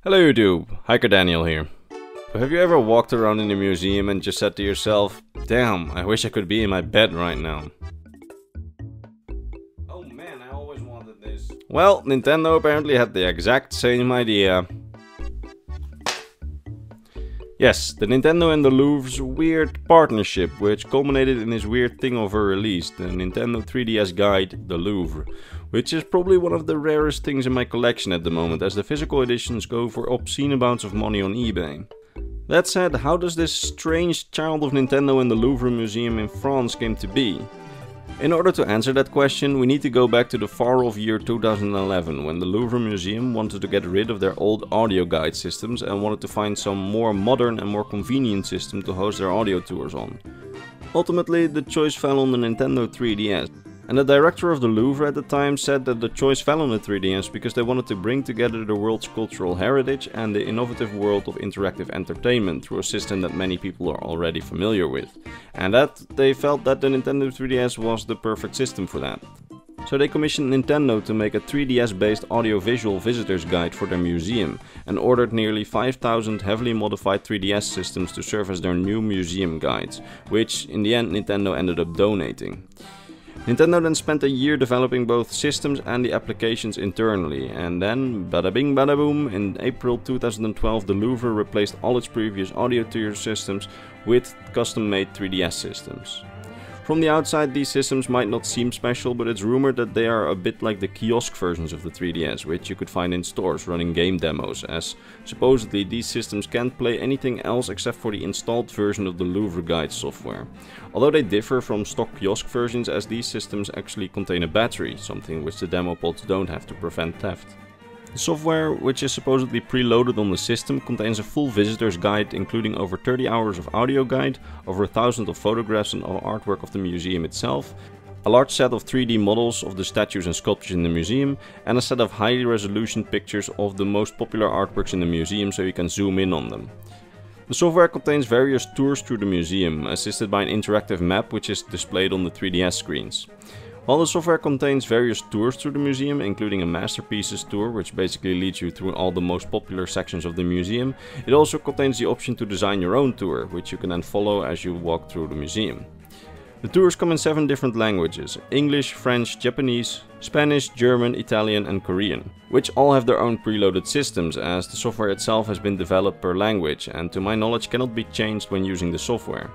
Hello YouTube, Hiker Daniel here. Have you ever walked around in a museum and just said to yourself, damn, I wish I could be in my bed right now? Oh man, I always wanted this. Well, Nintendo apparently had the exact same idea. Yes, the Nintendo and the Louvre's weird partnership, which culminated in this weird thing of a release, the Nintendo 3DS guide, the Louvre, which is probably one of the rarest things in my collection at the moment, as the physical editions go for obscene amounts of money on eBay. That said, how does this strange child of Nintendo and the Louvre Museum in France came to be? In order to answer that question, we need to go back to the far-off year 2011, when the Louvre Museum wanted to get rid of their old audio guide systems and wanted to find some more modern and more convenient system to host their audio tours on. Ultimately, the choice fell on the Nintendo 3DS, and the director of the Louvre at the time said that the choice fell on the 3DS because they wanted to bring together the world's cultural heritage and the innovative world of interactive entertainment through a system that many people are already familiar with, and that they felt that the Nintendo 3DS was the perfect system for that. So they commissioned Nintendo to make a 3DS based audio-visual visitor's guide for their museum and ordered nearly 5,000 heavily modified 3DS systems to serve as their new museum guides, which in the end Nintendo ended up donating. Nintendo then spent a year developing both systems and the applications internally, and then, bada bing bada boom, in April 2012 the Louvre replaced all its previous audio tour systems with custom-made 3DS systems. From the outside, these systems might not seem special, but it's rumored that they are a bit like the kiosk versions of the 3DS, which you could find in stores running game demos, as supposedly these systems can't play anything else except for the installed version of the Louvre Guide software. Although they differ from stock kiosk versions, as these systems actually contain a battery, something which the demo pods don't have to prevent theft. The software, which is supposedly preloaded on the system, contains a full visitor's guide including over 30 hours of audio guide, over 1,000 of photographs and artwork of the museum itself, a large set of 3D models of the statues and sculptures in the museum, and a set of highly resolution pictures of the most popular artworks in the museum so you can zoom in on them. The software contains various tours through the museum, assisted by an interactive map which is displayed on the 3DS screens. While the software contains various tours through the museum, including a masterpieces tour, which basically leads you through all the most popular sections of the museum, it also contains the option to design your own tour, which you can then follow as you walk through the museum. The tours come in 7 different languages: English, French, Japanese, Spanish, German, Italian and Korean, which all have their own preloaded systems, as the software itself has been developed per language and to my knowledge cannot be changed when using the software.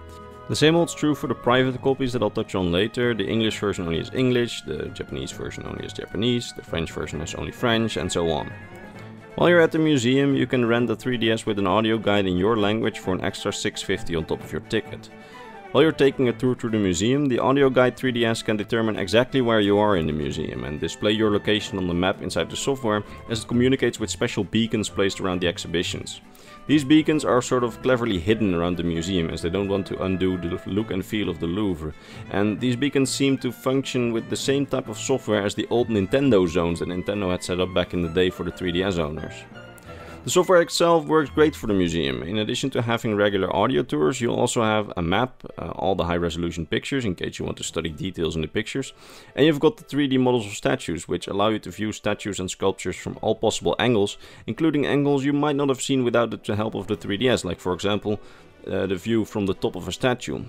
The same holds true for the private copies that I'll touch on later. The English version only has English, the Japanese version only has Japanese, the French version has only French, and so on. While you're at the museum, you can rent a 3DS with an audio guide in your language for an extra $6.50 on top of your ticket. While you're taking a tour through the museum, the audio guide 3DS can determine exactly where you are in the museum and display your location on the map inside the software as it communicates with special beacons placed around the exhibitions. These beacons are sort of cleverly hidden around the museum as they don't want to undo the look and feel of the Louvre, and these beacons seem to function with the same type of software as the old Nintendo zones that Nintendo had set up back in the day for the 3DS owners. The software itself works great for the museum. In addition to having regular audio tours, you'll also have a map, all the high resolution pictures in case you want to study details in the pictures, and you've got the 3D models of statues, which allow you to view statues and sculptures from all possible angles, including angles you might not have seen without the help of the 3DS, like for example the view from the top of a statue.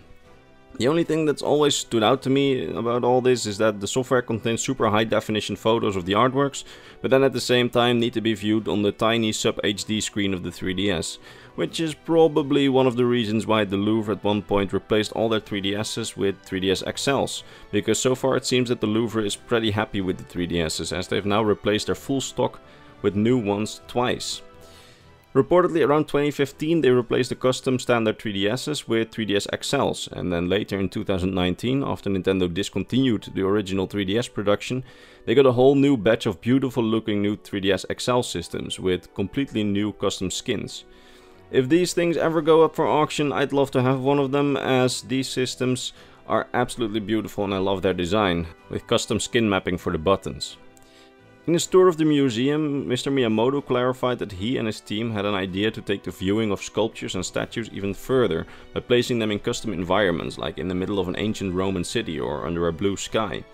The only thing that's always stood out to me about all this is that the software contains super high definition photos of the artworks, but then at the same time need to be viewed on the tiny sub HD screen of the 3DS, which is probably one of the reasons why the Louvre at one point replaced all their 3DSs with 3DS XLs, because so far it seems that the Louvre is pretty happy with the 3DSs as they've now replaced their full stock with new ones twice. Reportedly around 2015 they replaced the custom standard 3DSs with 3DS XLs, and then later in 2019, after Nintendo discontinued the original 3DS production, they got a whole new batch of beautiful looking new 3DS XL systems with completely new custom skins. If these things ever go up for auction, I'd love to have one of them, as these systems are absolutely beautiful and I love their design, with custom skin mapping for the buttons. In his tour of the museum, Mr. Miyamoto clarified that he and his team had an idea to take the viewing of sculptures and statues even further by placing them in custom environments, like in the middle of an ancient Roman city or under a blue sky.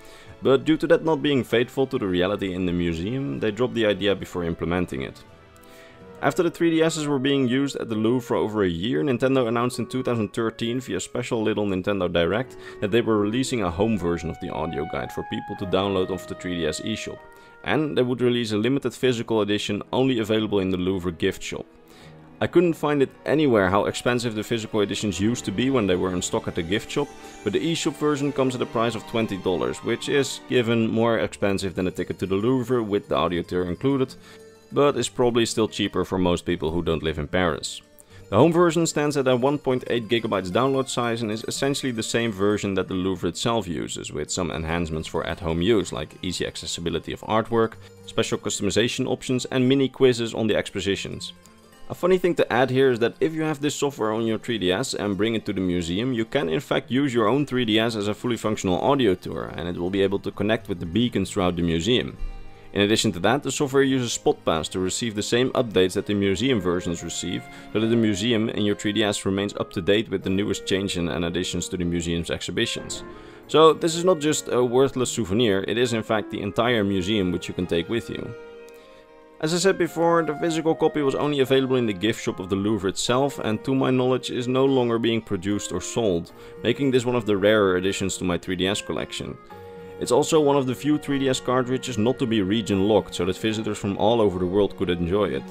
But due to that not being faithful to the reality in the museum, they dropped the idea before implementing it. After the 3DSs were being used at the Louvre for over a year, Nintendo announced in 2013 via special little Nintendo Direct that they were releasing a home version of the audio guide for people to download off the 3DS eShop. And they would release a limited physical edition only available in the Louvre gift shop. I couldn't find it anywhere how expensive the physical editions used to be when they were in stock at the gift shop, but the eShop version comes at a price of $20, which is, given, more expensive than a ticket to the Louvre with the audio tour included, but is probably still cheaper for most people who don't live in Paris. The home version stands at a 1.8 GB download size and is essentially the same version that the Louvre itself uses, with some enhancements for at-home use, like easy accessibility of artwork, special customization options and mini quizzes on the expositions. A funny thing to add here is that if you have this software on your 3DS and bring it to the museum, you can in fact use your own 3DS as a fully functional audio tour, and it will be able to connect with the beacons throughout the museum. In addition to that, the software uses SpotPass to receive the same updates that the museum versions receive, so that the museum in your 3DS remains up to date with the newest changes and additions to the museum's exhibitions. So this is not just a worthless souvenir, it is in fact the entire museum which you can take with you. As I said before, the physical copy was only available in the gift shop of the Louvre itself, and to my knowledge is no longer being produced or sold, making this one of the rarer additions to my 3DS collection. It's also one of the few 3DS cartridges not to be region locked, so that visitors from all over the world could enjoy it.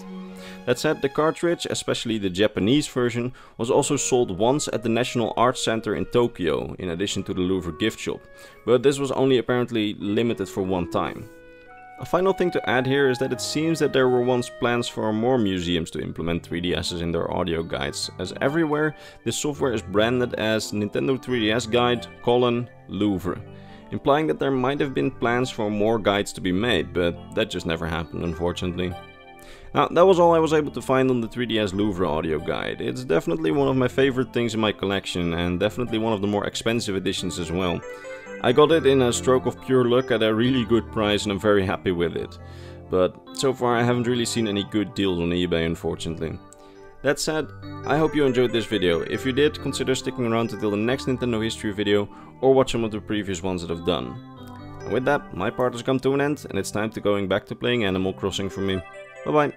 That said, the cartridge, especially the Japanese version, was also sold once at the National Arts Center in Tokyo, in addition to the Louvre gift shop, but this was only apparently limited for one time. A final thing to add here is that it seems that there were once plans for more museums to implement 3DSs in their audio guides, as everywhere this software is branded as Nintendo 3DS Guide: Louvre, implying that there might have been plans for more guides to be made, but that just never happened, unfortunately. Now, that was all I was able to find on the 3DS Louvre audio guide. It's definitely one of my favorite things in my collection, and definitely one of the more expensive editions as well. I got it in a stroke of pure luck at a really good price, and I'm very happy with it. But so far I haven't really seen any good deals on eBay, unfortunately. That said, I hope you enjoyed this video. If you did, consider sticking around until the next Nintendo history video, or watch some of the previous ones that I've done. And with that, my part has come to an end, and it's time to going back to playing Animal Crossing for me. Bye bye.